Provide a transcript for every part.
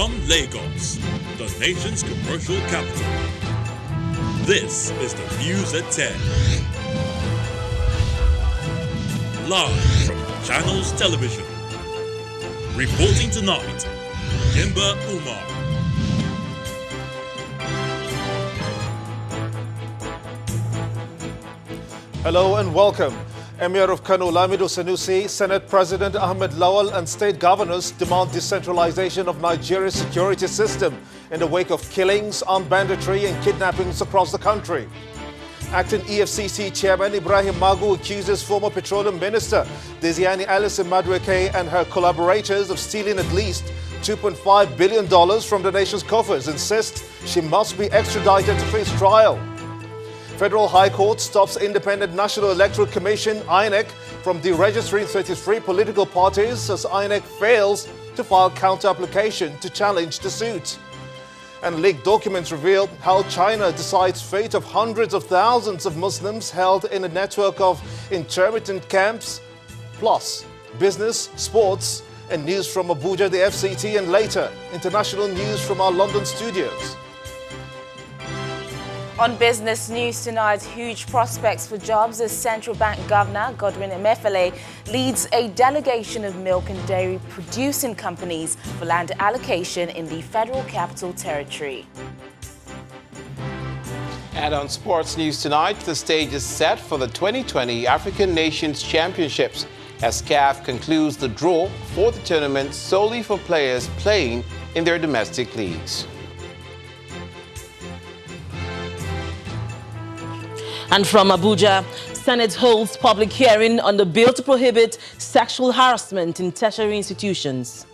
From Lagos, the nation's commercial capital, this is the News at 10. Live from Channels Television. Reporting tonight, Kimber Umar. Hello and welcome. Emir of Kano Lamido Sanusi, Senate President Ahmed Lawal and state governors demand decentralization of Nigeria's security system in the wake of killings, armed banditry and kidnappings across the country. Acting EFCC Chairman Ibrahim Magu accuses former Petroleum Minister Desiani Alison Madueke and her collaborators of stealing at least $2.5 billion from the nation's coffers, insists she must be extradited to face trial. Federal High Court stops Independent National Electoral Commission (INEC) from deregistering 33 political parties as INEC fails to file counter-application to challenge the suit. And leaked documents reveal how China decides fate of hundreds of thousands of Muslims held in a network of intermittent camps. Plus, business, sports, and news from Abuja, the FCT, and later, international news from our London studios. On business news tonight, huge prospects for jobs as Central Bank Governor Godwin Emefiele leads a delegation of milk and dairy producing companies for land allocation in the Federal Capital Territory. And on sports news tonight, the stage is set for the 2020 African Nations Championships as CAF concludes the draw for the tournament solely for players playing in their domestic leagues. And from Abuja, Senate holds public hearing on the bill to prohibit sexual harassment in tertiary institutions.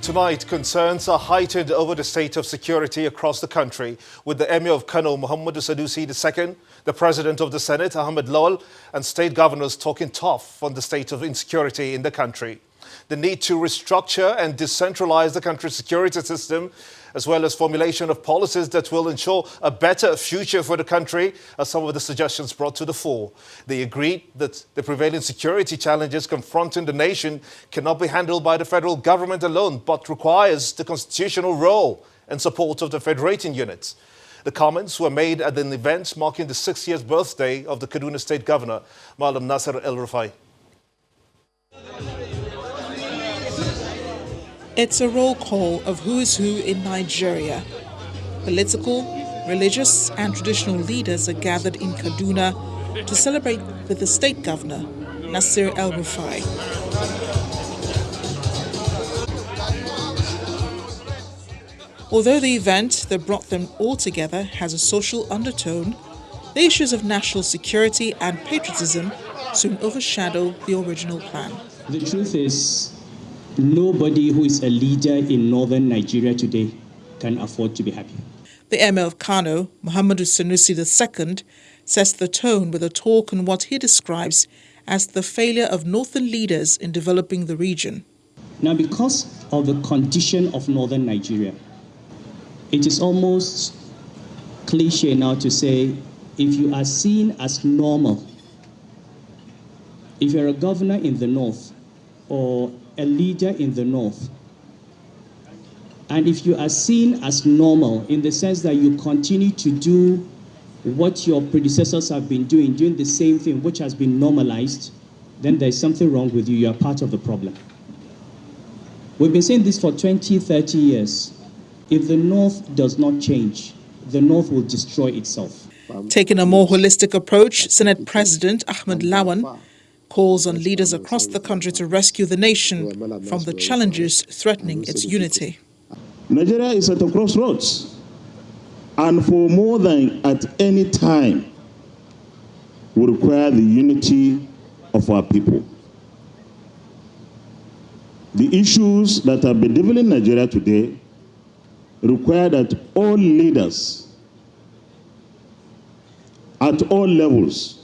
Tonight, concerns are heightened over the state of security across the country, with the Emir of Kano, Muhammadu Sanusi II, the President of the Senate, Ahmed Lawal, and state governors talking tough on the state of insecurity in the country. The need to restructure and decentralize the country's security system, as well as formulation of policies that will ensure a better future for the country, are some of the suggestions brought to the fore. They agreed that the prevailing security challenges confronting the nation cannot be handled by the federal government alone, but requires the constitutional role and support of the federating units. The comments were made at an event marking the 60th birthday of the Kaduna State Governor, Malam Nasser El-Rufai. It's a roll call of who is who in Nigeria. Political, religious and traditional leaders are gathered in Kaduna to celebrate with the state governor, Nasser El-Rufai. Although the event that brought them all together has a social undertone, the issues of national security and patriotism soon overshadow the original plan. The truth is, nobody who is a leader in northern Nigeria today can afford to be happy. The Emir of Kano, Muhammadu Sanusi II, sets the tone with a talk on what he describes as the failure of northern leaders in developing the region. Now, because of the condition of northern Nigeria, it is almost cliche now to say, if you are seen as normal, if you're a governor in the north or a leader in the north, and if you are seen as normal in the sense that you continue to do what your predecessors have been doing the same thing which has been normalized, then there's something wrong with you. You are part of the problem. We've been saying this for 20, 30 years. If the north does not change, the north will destroy itself. Taking a more holistic approach, Senate President Ahmed Lawal calls on leaders across the country to rescue the nation from the challenges threatening its unity. Nigeria is at a crossroads, and for more than at any time, we require the unity of our people. The issues that are bedeviling Nigeria today require that all leaders at all levels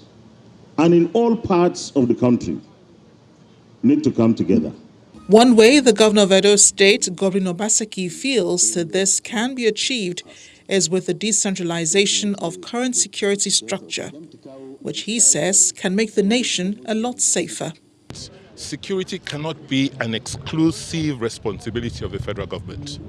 and in all parts of the country need to come together. One way the governor of Edo State, Godwin Obaseki, feels that this can be achieved is with the decentralization of current security structure, which he says can make the nation a lot safer. Security cannot be an exclusive responsibility of the federal government.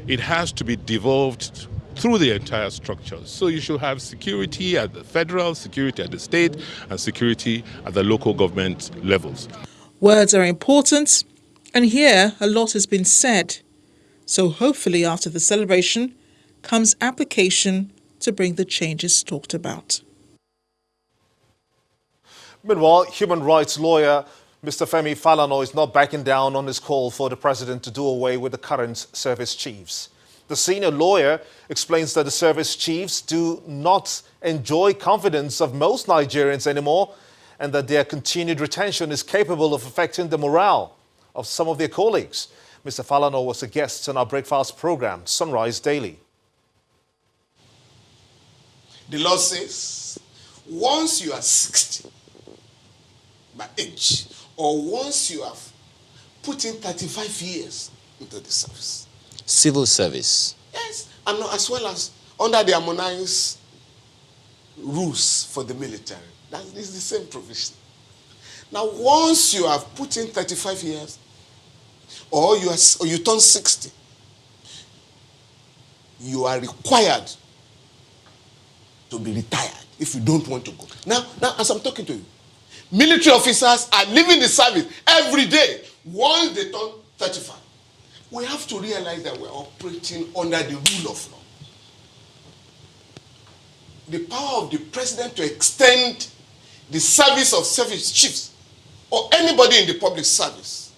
It has to be devolved through the entire structure. So you should have security at the federal, security at the state, and security at the local government levels. Words are important, and here a lot has been said. So hopefully after the celebration comes application to bring the changes talked about. Meanwhile, human rights lawyer Mr. Femi Falana is not backing down on his call for the president to do away with the current service chiefs. The senior lawyer explains that the service chiefs do not enjoy confidence of most Nigerians anymore and that their continued retention is capable of affecting the morale of some of their colleagues. Mr. Falana was a guest on our breakfast program, Sunrise Daily. The law says once you are 60 by age, or once you have put in 35 years into the service. Civil service. Yes, and as well as under the harmonized rules for the military. That is the same provision. Now, once you have put in 35 years, or you turn 60, you are required to be retired if you don't want to go. Now, as I'm talking to you, military officers are leaving the service every day once they turn 35. We have to realize that we're operating under the rule of law. The power of the president to extend the service of service chiefs or anybody in the public service,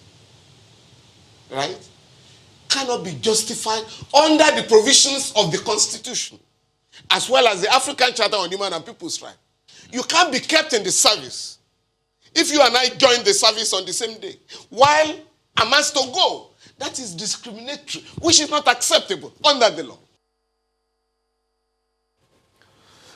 right, cannot be justified under the provisions of the Constitution as well as the African Charter on Human and People's Rights. You can't be kept in the service if you and I join the service on the same day, while I'm asked to go. That is discriminatory, which is not acceptable under the law.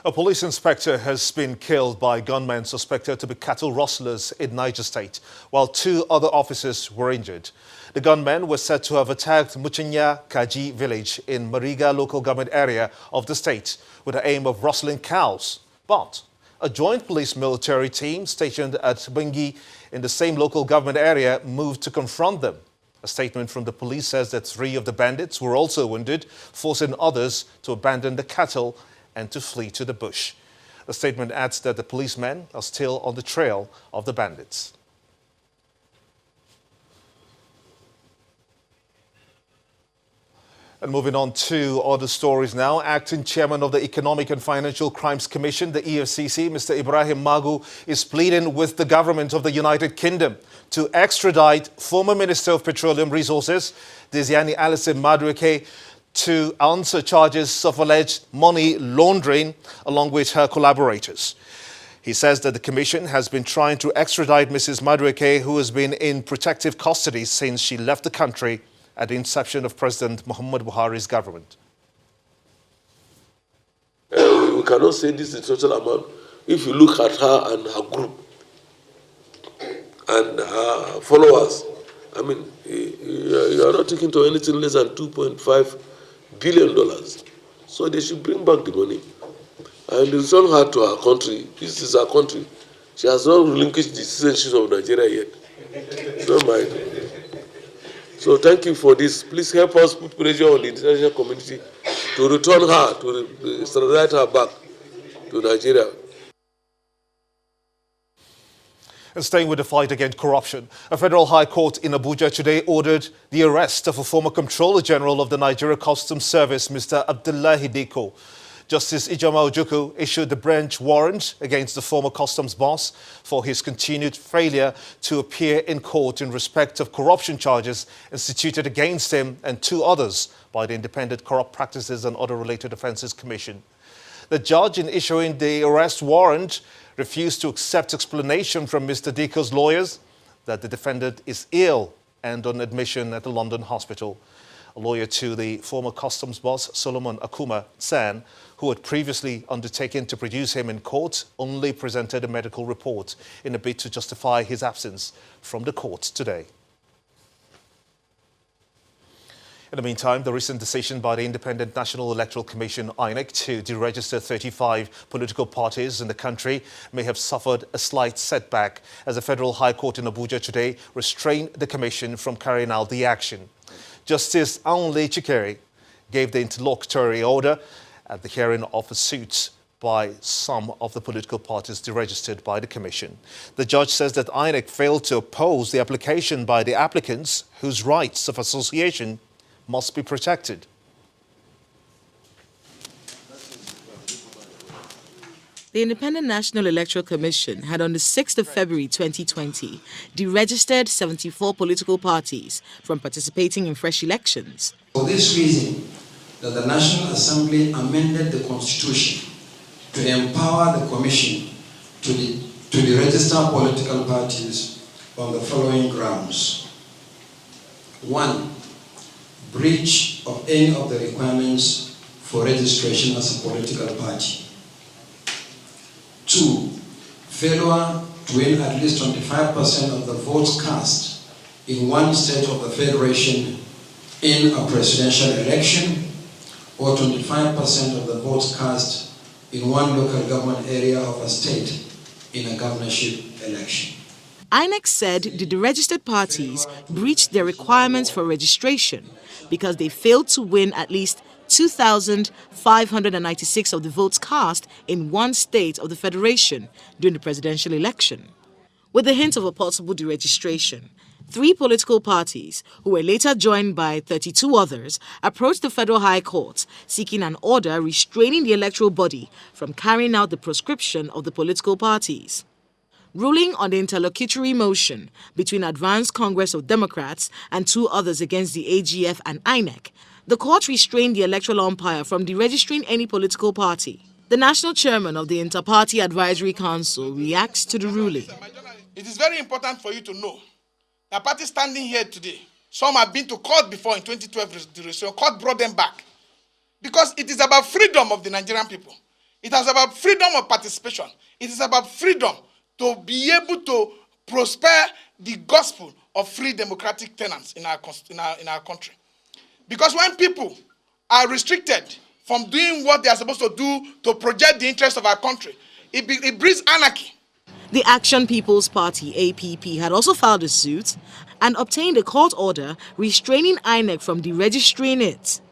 A police inspector has been killed by gunmen suspected to be cattle rustlers in Niger State, while 2 other officers were injured. The gunmen were said to have attacked Muchinya Kaji village in Mariga local government area of the state with the aim of rustling cows. But a joint police-military team stationed at Bengi in the same local government area moved to confront them. A statement from the police says that 3 of the bandits were also wounded, forcing others to abandon the cattle and to flee to the bush. The statement adds that the policemen are still on the trail of the bandits. And moving on to other stories now, Acting Chairman of the Economic and Financial Crimes Commission, the EFCC, Mr. Ibrahim Magu, is pleading with the government of the United Kingdom to extradite former Minister of Petroleum Resources, Desiani Alison Madueke, to answer charges of alleged money laundering along with her collaborators. He says that the Commission has been trying to extradite Mrs. Madueke, who has been in protective custody since she left the country at the inception of President Muhammad Buhari's government. We cannot say this is total amount. If you look at her and her group and her followers, I mean, you are not taking to anything less than $2.5 billion. So they should bring back the money and return her to her country. This is her country. She has not relinquished the citizenship of Nigeria yet. Don't mind. So thank you for this. Please help us put pressure on the international community to return her, to extradite her back to Nigeria. And staying with the fight against corruption, a federal high court in Abuja today ordered the arrest of a former Comptroller General of the Nigeria Customs Service, Mr. Abdullahi Diko. Justice Ijoma Ojukwu issued the bench warrant against the former customs boss for his continued failure to appear in court in respect of corruption charges instituted against him and 2 others by the Independent Corrupt Practices and Other Related Offences Commission. The judge, in issuing the arrest warrant, refused to accept explanation from Mr. Diko's lawyers that the defendant is ill and on admission at the London hospital. A lawyer to the former customs boss, Solomon Akuma San, who had previously undertaken to produce him in court, only presented a medical report in a bid to justify his absence from the court today. In the meantime, the recent decision by the Independent National Electoral Commission, INEC, to deregister 35 political parties in the country may have suffered a slight setback as the Federal High Court in Abuja today restrained the Commission from carrying out the action. Justice Aunle Chikere gave the interlocutory order at the hearing of a suit by some of the political parties deregistered by the Commission. The judge says that INEC failed to oppose the application by the applicants whose rights of association must be protected. The Independent National Electoral Commission had on the 6th of February 2020 deregistered 74 political parties from participating in fresh elections. For this reason, that the National Assembly amended the Constitution to empower the Commission to deregister political parties on the following grounds. 1. Breach of any of the requirements for registration as a political party. 2. Failure to win at least 25% of the votes cast in one state of the Federation in a presidential election, or 25% of the votes cast in one local government area of a state in a governorship election. INEC said the deregistered parties breached their requirements for registration because they failed to win at least 2,596 of the votes cast in one state of the Federation during the presidential election. With the hint of a possible deregistration, 3 political parties, who were later joined by 32 others, approached the Federal High Court seeking an order restraining the electoral body from carrying out the proscription of the political parties. Ruling on the interlocutory motion between Advanced Congress of Democrats and 2 others against the AGF and INEC, the court restrained the electoral umpire from deregistering any political party. The national chairman of the Inter-Party Advisory Council reacts to the ruling. It is very important for you to know that parties standing here today, some have been to court before in 2012, the court brought them back. Because it is about freedom of the Nigerian people. It is about freedom of participation. It is about freedom to be able to prosper the gospel of free democratic tenants in our country. Because when people are restricted from doing what they are supposed to do to project the interests of our country, it brings anarchy. The Action People's Party, APP, had also filed a suit and obtained a court order restraining INEC from deregistering it.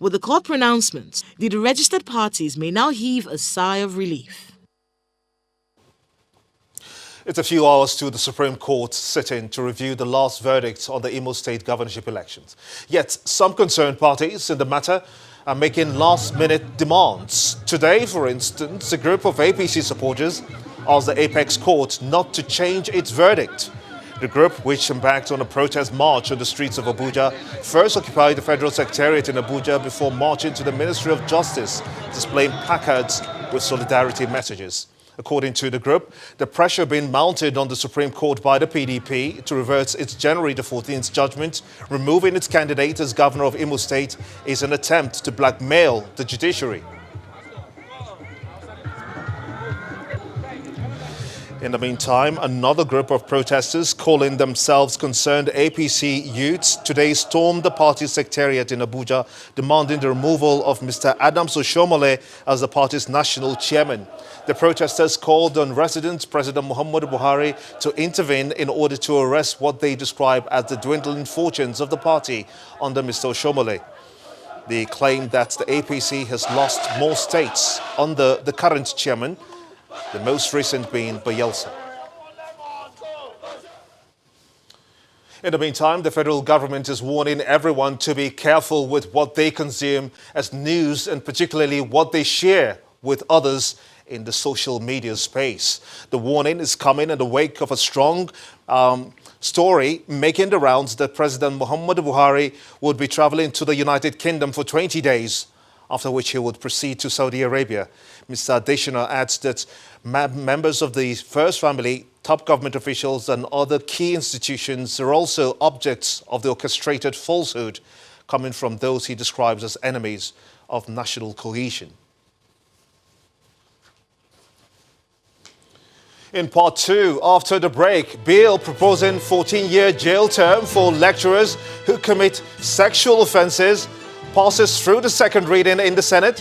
With the court pronouncement, the deregistered parties may now heave a sigh of relief. It's a few hours to the Supreme Court sitting to review the last verdict on the Imo State governorship elections. Yet some concerned parties in the matter are making last-minute demands. Today, for instance, a group of APC supporters asked the Apex Court not to change its verdict. The group, which embarked on a protest march on the streets of Abuja, first occupied the Federal Secretariat in Abuja before marching to the Ministry of Justice, displaying placards with solidarity messages. According to the group, the pressure being mounted on the Supreme Court by the PDP to reverse its January the 14th judgment, removing its candidate as governor of Imo State, is an attempt to blackmail the judiciary. In the meantime, another group of protesters calling themselves Concerned APC Youths today stormed the party's secretariat in Abuja, demanding the removal of Mr. Adams Oshomole as the party's national chairman. The protesters called on resident President Muhammadu Buhari to intervene in order to arrest what they describe as the dwindling fortunes of the party under Mr. Oshomole. They claim that the APC has lost more states under the current chairman, the most recent being Bayelsa. In the meantime, the federal government is warning everyone to be careful with what they consume as news and particularly what they share with others in the social media space. The warning is coming in the wake of a strong story making the rounds that President Muhammadu Buhari would be traveling to the United Kingdom for 20 days, after which he would proceed to Saudi Arabia. Mr. Adeshina adds that members of the First Family, top government officials and other key institutions are also objects of the orchestrated falsehood coming from those he describes as enemies of national cohesion. In part 2, after the break, bill proposing 14-year jail term for lecturers who commit sexual offences passes through the second reading in the Senate.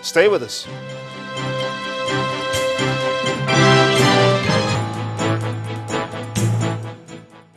Stay with us.